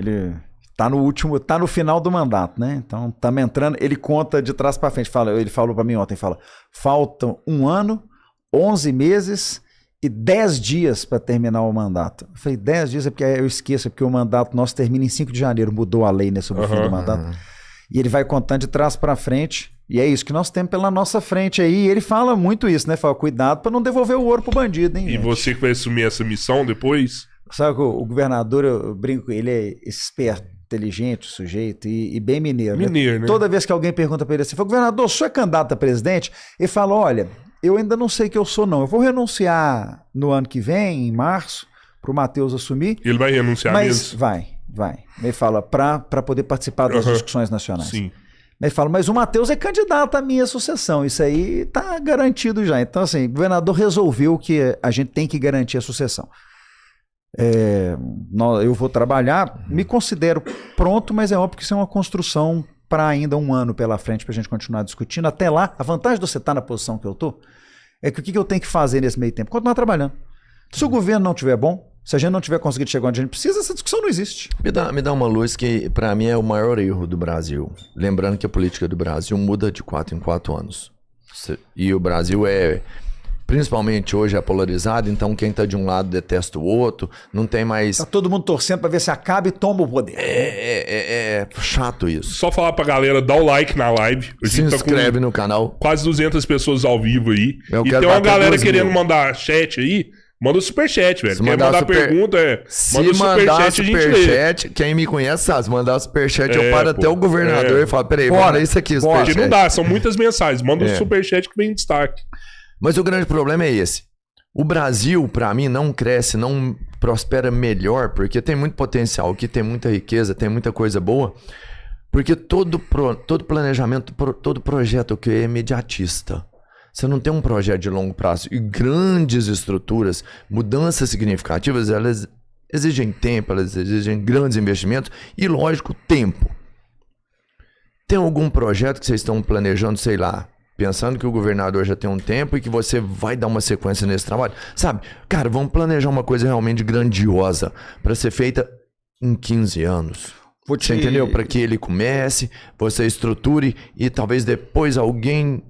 Ele tá no final do mandato, né? Então, estamos entrando, ele conta de trás para frente, ele falou para mim ontem, faltam 1 ano, 11 meses e 10 dias para terminar o mandato. Eu falei, 10 dias é porque eu esqueço, é porque o mandato nosso termina em 5 de janeiro, mudou a lei, né, sobre o fim do mandato. E ele vai contando de trás para frente, e é isso que nós temos pela nossa frente aí. E ele fala muito isso, né? Fala, cuidado para não devolver o ouro pro bandido, hein? E gente? Você que vai assumir essa missão depois? Sabe que o governador, eu brinco com ele, é esperto, inteligente, sujeito e bem mineiro. Mineiro, né? Toda vez que alguém pergunta para ele assim, governador, o senhor é candidato a presidente? Ele fala, olha, eu ainda não sei que eu sou não, eu vou renunciar no ano que vem, em março, pro Matheus assumir. Ele vai renunciar mas mesmo? Vai. Ele fala, para poder participar das discussões nacionais. Sim. Ele fala, mas o Matheus é candidato à minha sucessão, isso aí tá garantido já. Então assim, o governador resolveu que a gente tem que garantir a sucessão. Eu vou trabalhar, me considero pronto, mas é óbvio que isso é uma construção para ainda 1 ano pela frente para a gente continuar discutindo. Até lá, a vantagem de você estar na posição que eu tô é que o que eu tenho que fazer nesse meio tempo? Continuar trabalhando. Se o governo não estiver bom, se a gente não tiver conseguido chegar onde a gente precisa, essa discussão não existe. Me dá uma luz que para mim é o maior erro do Brasil. Lembrando que a política do Brasil muda de 4 em 4 anos. E o Brasil principalmente hoje é polarizado, então quem tá de um lado detesta o outro, não tem mais... Tá todo mundo torcendo pra ver se acaba e toma o poder. É chato isso. Só falar pra galera, dá o like na live. Se inscreve no canal. Quase 200 pessoas ao vivo aí. Eu e tem uma galera querendo mandar chat aí, manda o superchat, velho. Quer mandar pergunta, manda o superchat, a gente lê. Quem me conhece sabe, se mandar superchat, eu paro até o governador e falo, peraí, manda isso aqui, superchat. Porque não dá, são muitas mensagens. Manda o superchat que vem em destaque. Mas o grande problema é esse. O Brasil, para mim, não cresce, não prospera melhor, porque tem muito potencial, aqui tem muita riqueza, tem muita coisa boa, porque todo planejamento, todo projeto que é imediatista. Você não tem um projeto de longo prazo. E grandes estruturas, mudanças significativas, elas exigem tempo, elas exigem grandes investimentos e, lógico, tempo. Tem algum projeto que vocês estão planejando, sei lá, pensando que o governador já tem um tempo e que você vai dar uma sequência nesse trabalho? Sabe, cara, vamos planejar uma coisa realmente grandiosa para ser feita em 15 anos. Você entendeu? Para que ele comece, você estruture e talvez depois alguém,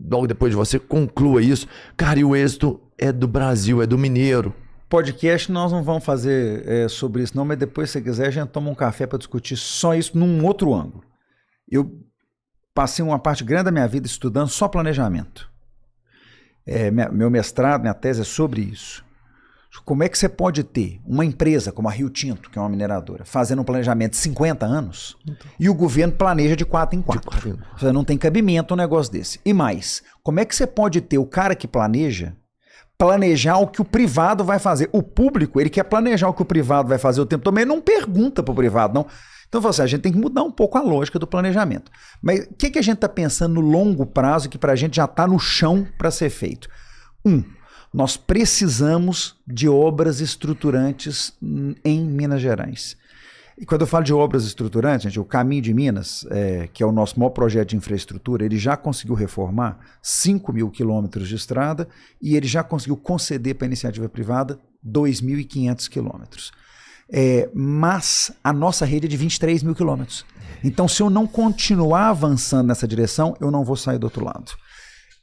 logo depois de você, conclua isso. Cara, e o êxito é do Brasil, é do mineiro. Podcast nós não vamos fazer sobre isso não, mas depois, se você quiser, a gente toma um café para discutir só isso num outro ângulo. Eu passei uma parte grande da minha vida estudando só planejamento. Meu mestrado, minha tese é sobre isso. Como é que você pode ter uma empresa como a Rio Tinto, que é uma mineradora, fazendo um planejamento de 50 anos e o governo planeja de 4 em 4? Você não tem cabimento um negócio desse. E mais, como é que você pode ter o cara que planejar o que o privado vai fazer? O público, ele quer planejar o que o privado vai fazer o tempo todo, mas ele não pergunta para o privado, não. Então, a gente tem que mudar um pouco a lógica do planejamento. Mas o que a gente está pensando no longo prazo que para a gente já está no chão para ser feito? Nós precisamos de obras estruturantes em Minas Gerais. E quando eu falo de obras estruturantes, gente, o Caminho de Minas, que é o nosso maior projeto de infraestrutura, ele já conseguiu reformar 5.000 quilômetros de estrada e ele já conseguiu conceder para a iniciativa privada 2.500 quilômetros. Mas a nossa rede é de 23 mil quilômetros. Então, se eu não continuar avançando nessa direção, eu não vou sair do outro lado.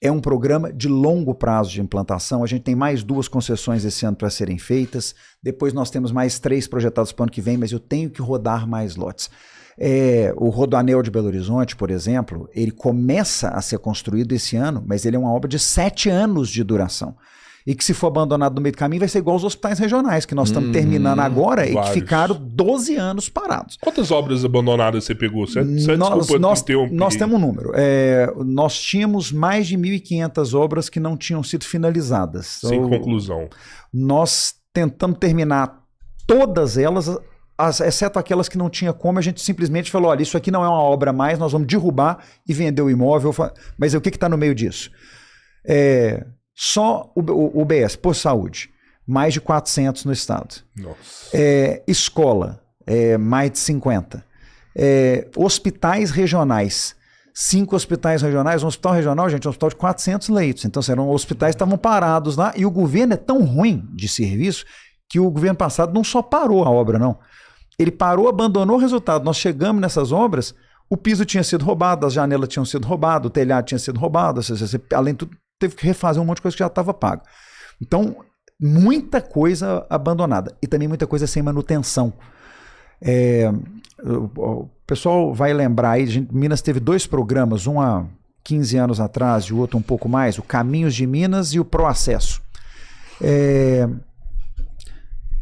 É um programa de longo prazo de implantação. A gente tem mais 2 concessões esse ano para serem feitas. Depois nós temos mais 3 projetados para o ano que vem, mas eu tenho que rodar mais lotes. O Rodoanel de Belo Horizonte, por exemplo, ele começa a ser construído esse ano, mas ele é uma obra de 7 anos de duração. E que se for abandonado no meio do caminho vai ser igual aos hospitais regionais, que nós estamos terminando agora e que ficaram 12 anos parados. Quantas obras abandonadas você pegou? Nós temos um número. Nós tínhamos mais de 1.500 obras que não tinham sido finalizadas. Sem conclusão. Nós tentamos terminar todas elas, exceto aquelas que não tinha como, a gente simplesmente falou, olha, isso aqui não é uma obra mais, nós vamos derrubar e vender o imóvel. Mas o que está no meio disso? Só o BS, por saúde, mais de 400 no estado. Nossa. Escola, mais de 50. Hospitais regionais, 5 hospitais regionais. Um hospital regional, gente, é um hospital de 400 leitos. Então, eram hospitais que estavam parados lá. E o governo é tão ruim de serviço que o governo passado não só parou a obra, não. Ele parou, abandonou o resultado. Nós chegamos nessas obras, o piso tinha sido roubado, as janelas tinham sido roubadas, o telhado tinha sido roubado, além de tudo, teve que refazer um monte de coisa que já estava pago. Então, muita coisa abandonada e também muita coisa sem manutenção. O pessoal vai lembrar aí, Minas teve 2 programas, um há 15 anos atrás e o outro um pouco mais, o Caminhos de Minas e o Proacesso.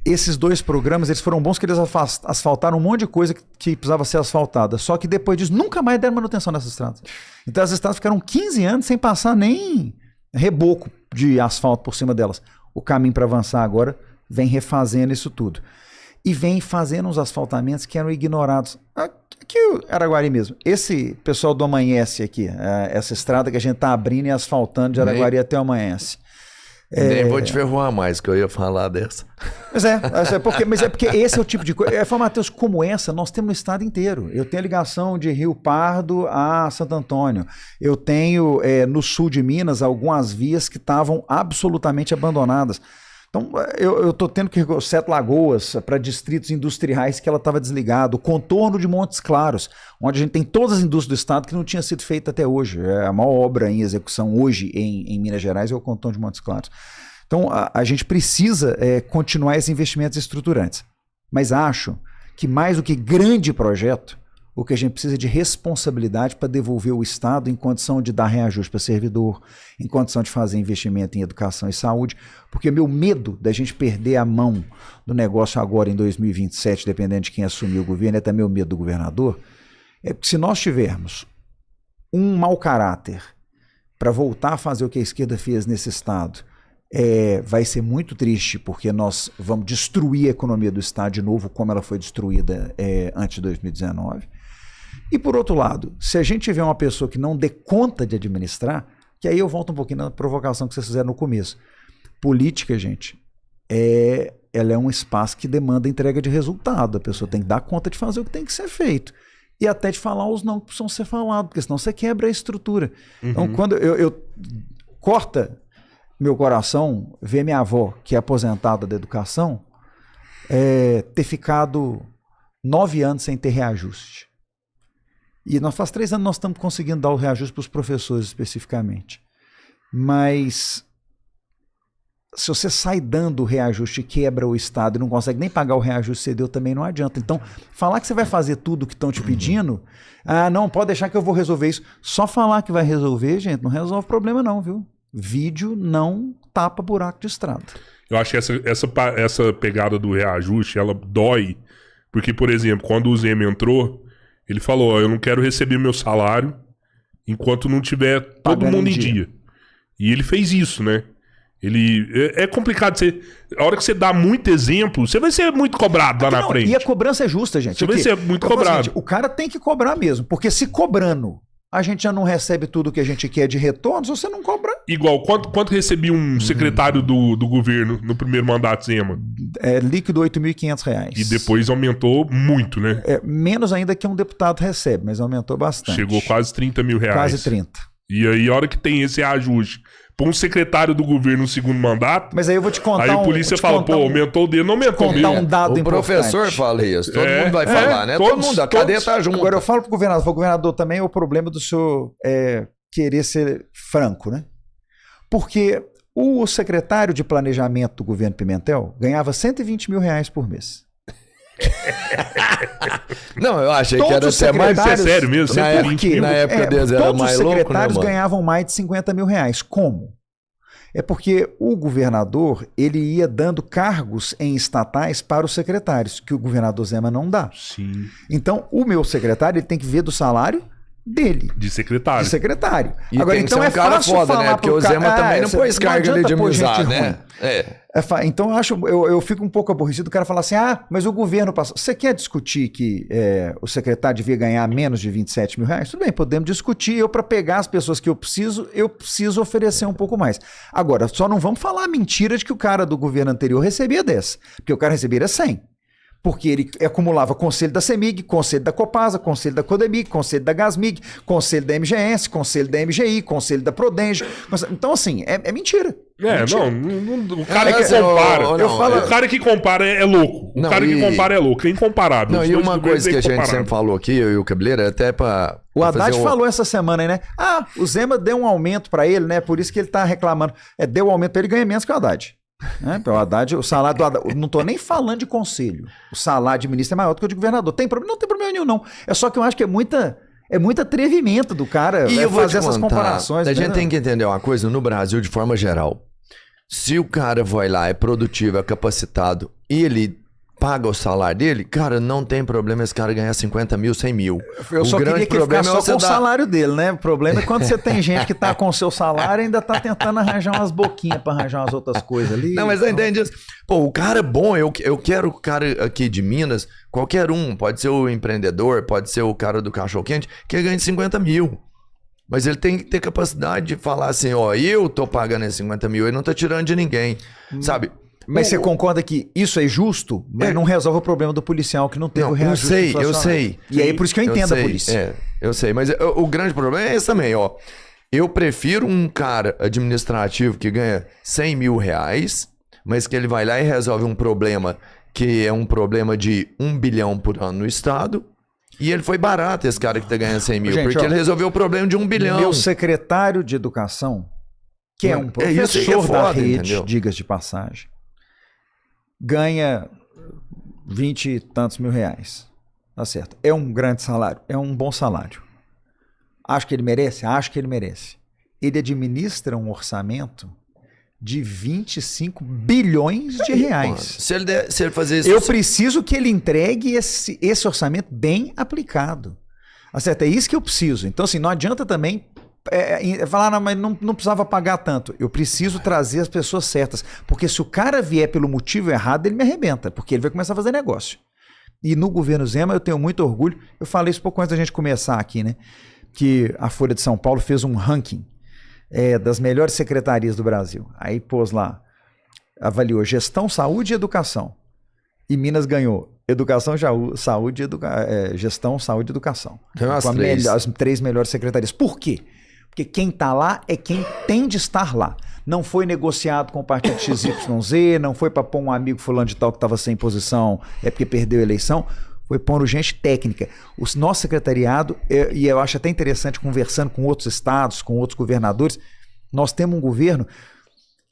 Esses 2 programas, eles foram bons que eles asfaltaram um monte de coisa que precisava ser asfaltada, só que depois disso nunca mais deram manutenção nessas estradas. Então as estradas ficaram 15 anos sem passar nem reboco de asfalto por cima delas. O caminho para avançar agora vem refazendo isso tudo. E vem fazendo uns asfaltamentos que eram ignorados. Aqui o Araguari mesmo. Esse pessoal do Amanhece aqui, essa estrada que a gente está abrindo e asfaltando de Araguari até o Amanhece. Nem vou te ferroar mais, que eu ia falar dessa. Mas é porque esse é o tipo de coisa. Fala, Matheus, como essa, nós temos no estado inteiro. Eu tenho a ligação de Rio Pardo a Santo Antônio. Eu tenho, no sul de Minas, algumas vias que estavam absolutamente abandonadas. Então, eu estou tendo que recorrer 7 Lagoas para distritos industriais que ela estava desligada. O contorno de Montes Claros, onde a gente tem todas as indústrias do estado que não tinha sido feita até hoje. A maior obra em execução hoje em Minas Gerais é o contorno de Montes Claros. Então, a gente precisa continuar esses investimentos estruturantes. Mas acho que mais do que grande projeto, o que a gente precisa é de responsabilidade para devolver o Estado em condição de dar reajuste para servidor, em condição de fazer investimento em educação e saúde, porque meu medo da gente perder a mão do negócio agora em 2027, dependendo de quem assumir o governo, é também o medo do governador, é que se nós tivermos um mau caráter para voltar a fazer o que a esquerda fez nesse Estado, vai ser muito triste, porque nós vamos destruir a economia do Estado de novo, como ela foi destruída antes de 2019. E por outro lado, se a gente tiver uma pessoa que não dê conta de administrar, que aí eu volto um pouquinho na provocação que vocês fizeram no começo. Política, gente, ela é um espaço que demanda entrega de resultado. A pessoa tem que dar conta de fazer o que tem que ser feito. E até de falar os não que precisam ser falados, porque senão você quebra a estrutura. Uhum. Então, quando eu corta meu coração ver minha avó, que é aposentada da educação, ter ficado 9 anos sem ter reajuste. E faz 3 anos nós estamos conseguindo dar o reajuste para os professores especificamente. Mas se você sai dando o reajuste e quebra o Estado e não consegue nem pagar o reajuste que você deu, também não adianta. Então, falar que você vai fazer tudo o que estão te pedindo, não, pode deixar que eu vou resolver isso. Só falar que vai resolver, gente, não resolve o problema não, viu? Vídeo não tapa buraco de estrada. Eu acho que essa pegada do reajuste, ela dói. Porque, por exemplo, quando o Zema entrou, ele falou, eu não quero receber meu salário enquanto não tiver todo mundo em dia. E ele fez isso, né? É complicado. A hora que você dá muito exemplo, você vai ser muito cobrado lá na frente. E a cobrança é justa, gente. Você vai ser muito cobrado. O cara tem que cobrar mesmo, porque se cobrando a gente já não recebe tudo que a gente quer de retorno, se você não cobra... Igual, quanto recebia um secretário do governo no primeiro mandato Zema? Líquido R$8.500. E depois aumentou muito, né? Menos ainda que um deputado recebe, mas aumentou bastante. Chegou quase R$30 mil. Quase 30. E aí, a hora que tem esse ajuste para um secretário do governo no segundo mandato... Mas aí eu vou te contar aí a polícia fala, aumentou o dele, não aumentou mesmo. Um dado o professor fala isso, todo mundo vai falar, né? Todo mundo, a cadeia tá junto. Agora eu falo pro governador também, é o problema do senhor querer ser franco, né? Porque o secretário de planejamento do governo Pimentel ganhava R$120 mil por mês. Não, eu achei que era até mais... Isso é sério mesmo? Na época deles era mais louco, né, mano? Todos os secretários ganhavam mais de R$50 mil. Como? É porque o governador, ele ia dando cargos em estatais para os secretários, que o governador Zema não dá. Sim. Então, o meu secretário, ele tem que ver do salário dele. De secretário. E agora, tem que então ser um cara foda, né? Porque o Zema também não pôs carga ali de amizade, né? Então eu fico um pouco aborrecido o cara falar assim, mas o governo passou. Você quer discutir que o secretário devia ganhar menos de R$27 mil? Tudo bem, podemos discutir. Eu, para pegar as pessoas que eu preciso oferecer um pouco mais. Agora, só não vamos falar mentira de que o cara do governo anterior recebia 10, porque o cara recebia 100. Porque ele acumulava conselho da CEMIG, conselho da Copasa, conselho da Codemig, conselho da Gasmig, conselho da MGS, conselho da MGI, conselho da Prodenge. Então, assim, é mentira. Mentira. O cara que compara. O cara que compara é louco. O cara que compara é louco. É incomparável. Não, e uma coisa que a gente sempre falou aqui, eu e o Cabeleira, até pra. O Haddad falou essa semana aí, né? O Zema deu um aumento pra ele, né? Por isso que ele tá reclamando. Deu um aumento pra ele, ganha menos que o Haddad. O Haddad, o salário do Haddad, não tô nem falando de conselho. O salário de ministro é maior do que o de governador. Tem problema? Não tem problema nenhum, não. É só que eu acho que é muito atrevimento do cara fazer essas comparações. A gente tem que entender uma coisa, no Brasil, de forma geral. Se o cara vai lá, é produtivo, é capacitado, e ele paga o salário dele, cara, não tem problema esse cara ganhar 50 mil, 100 mil. Eu só queria que ele ficasse só com o salário dele, né? O problema é quando você tem gente que tá com o seu salário e ainda tá tentando arranjar umas boquinhas pra arranjar umas outras coisas ali. Não, mas você entende isso? Pô, o cara é bom, eu quero o cara aqui de Minas, qualquer um, pode ser o empreendedor, pode ser o cara do cachorro-quente, que ganha 50 mil. Mas ele tem que ter capacidade de falar assim, ó, eu tô pagando esses 50 mil, ele não tá tirando de ninguém, sabe? Mas você concorda que isso é justo, mas não resolve o problema do policial que não teve o reajuste? Eu sei. E aí por isso que eu entendo a polícia. Eu sei, mas o grande problema é esse também, ó. Eu prefiro um cara administrativo que ganha 100 mil reais, mas que ele vai lá e resolve um problema que é um problema de 1 bilhão por ano no Estado. E ele foi barato, esse cara que tá ganhando 100 mil, porque ele resolveu o problema de 1 bilhão. Meu secretário de Educação, que é um professor da rede, diga-se de passagem, ganha 20 e tantos mil reais. Tá certo. É um grande salário, é um bom salário. Acho que ele merece? Acho que ele merece. Ele administra um orçamento de 25 bilhões de reais. Se ele fazer isso... Eu preciso que ele entregue esse orçamento bem aplicado. Tá certo? É isso que eu preciso. Então, assim, não adianta também falar, não, mas não precisava pagar tanto. Eu preciso trazer as pessoas certas. Porque se o cara vier pelo motivo errado, ele me arrebenta. Porque ele vai começar a fazer negócio. E no governo Zema eu tenho muito orgulho. Eu falei isso pouco antes da gente começar aqui, né? Que a Folha de São Paulo fez um ranking das melhores secretarias do Brasil. Aí pôs lá, avaliou gestão, saúde e educação. E Minas ganhou educação, saúde, gestão, saúde e educação. As 3 melhores secretarias. Por quê? Porque quem está lá é quem tem de estar lá. Não foi negociado com o partido XYZ, não foi para pôr um amigo fulano de tal que estava sem posição, porque perdeu a eleição. Foi pondo gente técnica. O nosso secretariado, e eu acho até interessante, conversando com outros estados, com outros governadores, nós temos um governo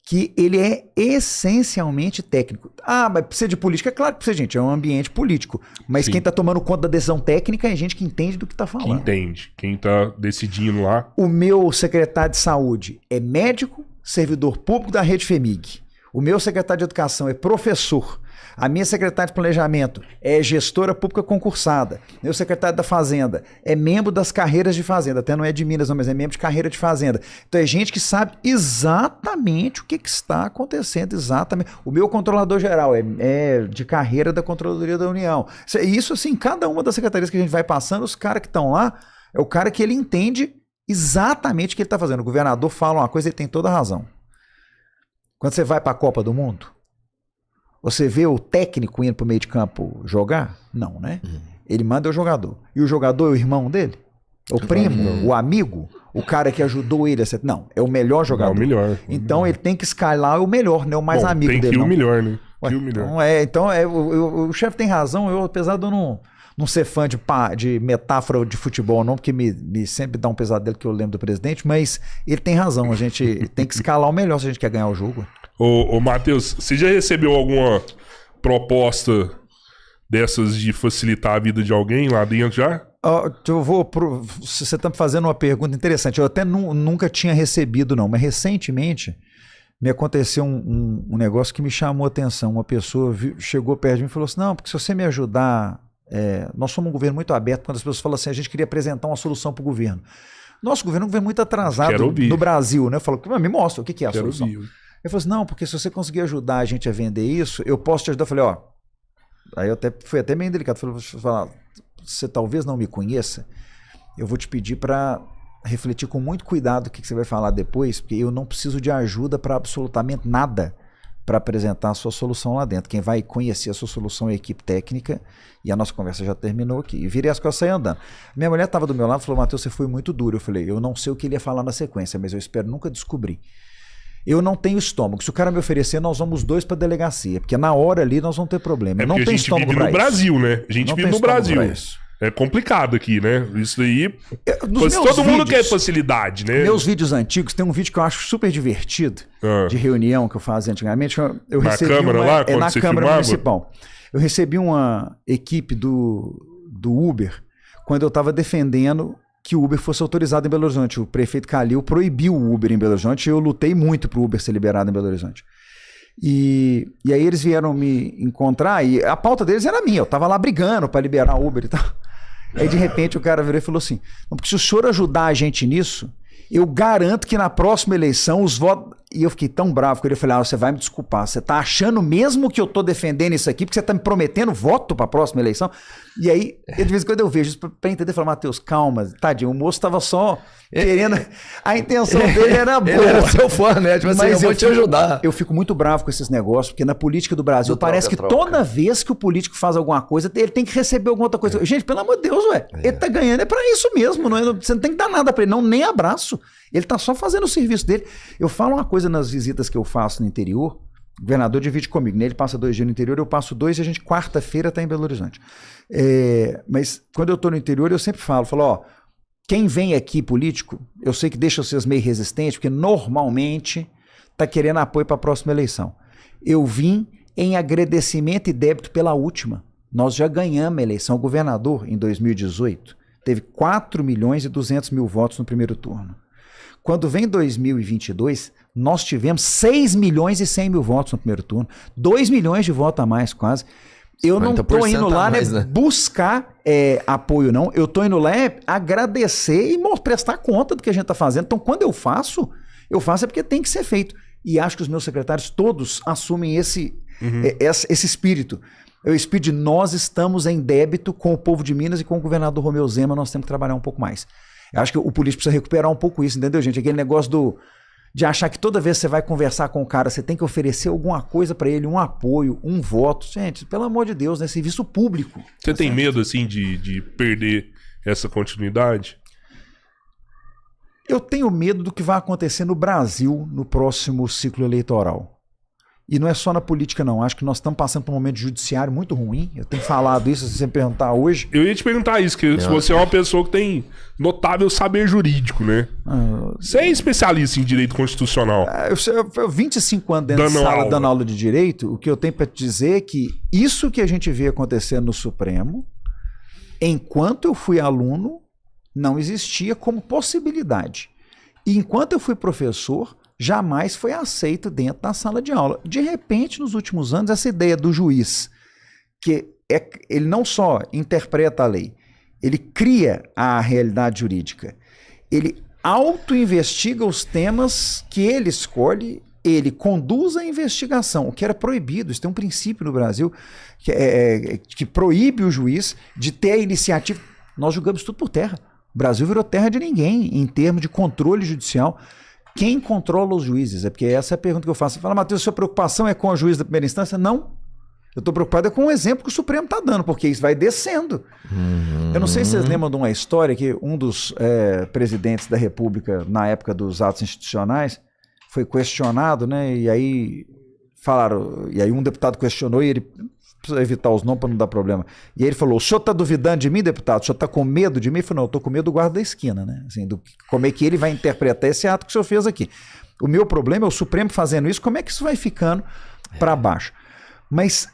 que ele é essencialmente técnico. Mas precisa de política? É claro que precisa, gente, é um ambiente político. Mas Sim. Quem está tomando conta da decisão técnica é gente que entende do que está falando. Quem entende, quem está decidindo lá. O meu secretário de saúde é médico, servidor público da Rede FEMIG. O meu secretário de educação é professor. A minha secretária de planejamento é gestora pública concursada. Meu secretário da Fazenda é membro das carreiras de Fazenda. Até não é de Minas, não, mas é membro de carreira de Fazenda. Então é gente que sabe exatamente o que está acontecendo. Exatamente. O meu controlador geral é de carreira da Controladoria da União. Isso, assim, cada uma das secretarias que a gente vai passando, os caras que estão lá, é o cara que ele entende exatamente o que ele está fazendo. O governador fala uma coisa e ele tem toda a razão. Quando você vai para a Copa do Mundo, você vê o técnico indo pro meio de campo jogar? Não, né? Ele manda o jogador. E o jogador é o irmão dele? O primo? O amigo? O cara que ajudou ele a ser... Não, é o melhor jogador. É o melhor. Então ele tem que escalar o melhor, não é o mais amigo dele. Tem que ir o melhor, né? O chefe tem razão. Eu, apesar de eu não ser fã de metáfora de futebol, não, porque me sempre dá um pesadelo que eu lembro do presidente, mas ele tem razão. A gente tem que escalar o melhor se a gente quer ganhar o jogo. Ô Matheus, você já recebeu alguma proposta dessas de facilitar a vida de alguém lá dentro já? Você está me fazendo uma pergunta interessante. Eu até nunca tinha recebido, não, mas recentemente me aconteceu um negócio que me chamou a atenção. Uma pessoa chegou perto de mim e falou assim, não, porque se você me ajudar... nós somos um governo muito aberto. Quando as pessoas falam assim, a gente queria apresentar uma solução para o governo. Nosso governo é um governo muito atrasado no Brasil, né? Eu falo, me mostra o que é a solução. Ele falou assim, não, porque se você conseguir ajudar a gente a vender isso, eu posso te ajudar. Eu falei, aí eu fui até meio delicado. Falei, você talvez não me conheça, eu vou te pedir para refletir com muito cuidado o que você vai falar depois, porque eu não preciso de ajuda para absolutamente nada para apresentar a sua solução lá dentro. Quem vai conhecer a sua solução é a equipe técnica, e a nossa conversa já terminou aqui. E virei as costas e saí andando. Minha mulher estava do meu lado e falou: Matheus, você foi muito duro. Eu falei: eu não sei o que ele ia falar na sequência, mas eu espero nunca descobrir. Eu não tenho estômago. Se o cara me oferecer, nós vamos 2 para delegacia, porque na hora ali nós vamos ter problema. É não porque tem a gente estômago vive no Brasil, né? A gente Não vive tem no estômago Brasil. pra isso. É complicado aqui, né? Isso aí. Nos Todo meus mundo quer vídeos- facilidade, né? Meus vídeos antigos, tem um vídeo que eu acho super divertido, de reunião que eu fazia antigamente. Eu Na recebi Câmara uma, lá, quando na você Câmara filmava? Municipal. Eu recebi uma equipe do Uber quando eu estava defendendo que o Uber fosse autorizado em Belo Horizonte. O prefeito Calil proibiu o Uber em Belo Horizonte e eu lutei muito para o Uber ser liberado em Belo Horizonte. E aí eles vieram me encontrar e a pauta deles era minha. Eu estava lá brigando para liberar o Uber e tal. Aí de repente o cara virou e falou assim: não, porque se o senhor ajudar a gente nisso, eu garanto que na próxima eleição os votos... E eu fiquei tão bravo com ele, eu falei: você vai me desculpar, você tá achando mesmo que eu tô defendendo isso aqui, porque você tá me prometendo voto pra próxima eleição? E aí, de vez em quando eu vejo isso pra entender, eu falo: Matheus, calma, tadinho, o moço tava só querendo... A intenção dele era boa. Ele era seu fã, né? Tipo assim, eu vou te ajudar. Eu fico muito bravo com esses negócios, porque na política do Brasil parece que troca. toda vez que o político faz alguma coisa, ele tem que receber alguma outra coisa. Gente, pelo amor de Deus, ué, ele tá ganhando, é pra isso mesmo, não é? Você não tem que dar nada pra ele, não, nem abraço. Ele tá só fazendo o serviço dele. Eu falo uma coisa nas visitas que eu faço no interior, o governador divide comigo, né? Ele passa 2 dias no interior, eu passo 2 e a gente quarta-feira tá em Belo Horizonte. Mas quando eu tô no interior, eu sempre falo, ó, quem vem aqui político, eu sei que deixa vocês meio resistentes, porque normalmente tá querendo apoio para a próxima eleição. Eu vim em agradecimento e débito pela última. Nós já ganhamos a eleição. O governador, em 2018, teve 4.200.000 votos no primeiro turno. Quando vem 2022, nós tivemos 6.100.000 votos no primeiro turno. 2 milhões de votos a mais, quase. Eu não tô indo lá mais, né, buscar apoio, não. Eu tô indo lá agradecer e prestar conta do que a gente tá fazendo. Então, quando eu faço é porque tem que ser feito. E acho que os meus secretários todos assumem esse espírito. É o espírito de nós estamos em débito com o povo de Minas e com o governador Romeu Zema, nós temos que trabalhar um pouco mais. Eu acho que o político precisa recuperar um pouco isso, entendeu, gente? Aquele negócio de achar que toda vez que você vai conversar com o cara, você tem que oferecer alguma coisa para ele, um apoio, um voto. Gente, pelo amor de Deus, né? Serviço público. Você tem medo, assim, de perder essa continuidade? Eu tenho medo do que vai acontecer no Brasil no próximo ciclo eleitoral. E não é só na política, não. Acho que nós estamos passando por um momento judiciário muito ruim. Eu tenho falado isso, se você me perguntar hoje. Eu ia te perguntar isso, que se você é uma pessoa que tem notável saber jurídico, né? Você é especialista em direito constitucional. Eu 25 anos dentro de sala dando aula de direito, o que eu tenho para te dizer é que isso que a gente vê acontecendo no Supremo, enquanto eu fui aluno, não existia como possibilidade. E enquanto eu fui professor, jamais foi aceito dentro da sala de aula. De repente, nos últimos anos, essa ideia do juiz, que ele não só interpreta a lei, ele cria a realidade jurídica, ele auto-investiga os temas que ele escolhe, ele conduz a investigação, o que era proibido. Isso tem um princípio no Brasil que proíbe o juiz de ter a iniciativa. Nós julgamos tudo por terra. O Brasil virou terra de ninguém em termos de controle judicial. Quem controla os juízes? É porque essa é a pergunta que eu faço. Você fala: Matheus, sua preocupação é com o juiz da primeira instância? Não. Eu estou preocupado com o exemplo que o Supremo está dando, porque isso vai descendo. Eu não sei se vocês lembram de uma história que um dos presidentes da República, na época dos atos institucionais, foi questionado, né? E aí falaram, e aí um deputado questionou e ele precisa evitar os nomes para não dar problema. E aí ele falou: o senhor está duvidando de mim, deputado? O senhor está com medo de mim? Eu falei: não, eu estou com medo do guarda da esquina, né? Assim, como é que ele vai interpretar esse ato que o senhor fez aqui. O meu problema é o Supremo fazendo isso, como é que isso vai ficando para baixo? Mas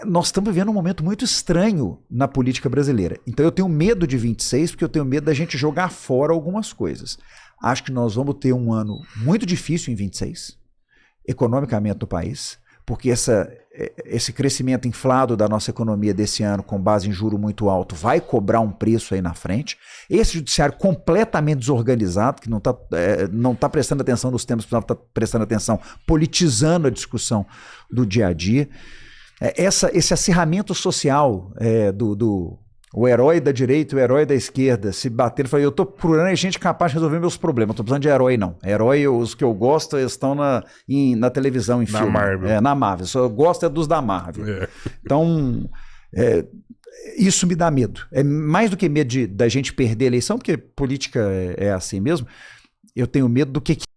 nós estamos vivendo um momento muito estranho na política brasileira. Então eu tenho medo de 26, porque eu tenho medo da gente jogar fora algumas coisas. Acho que nós vamos ter um ano muito difícil em 26, economicamente no país, porque esse crescimento inflado da nossa economia desse ano, com base em juro muito alto, vai cobrar um preço aí na frente. Esse judiciário completamente desorganizado, que não tá prestando atenção nos temas, não está prestando atenção, politizando a discussão do dia a dia. Esse acirramento social o herói da direita e o herói da esquerda se bater, ele fala, eu tô procurando gente capaz de resolver meus problemas, não tô precisando de herói não. Herói, os que eu gosto estão na televisão, em filme. Marvel. Na Marvel, só eu gosto dos da Marvel. Então, isso me dá medo. É mais do que medo da gente perder a eleição, porque política é assim mesmo, eu tenho medo do que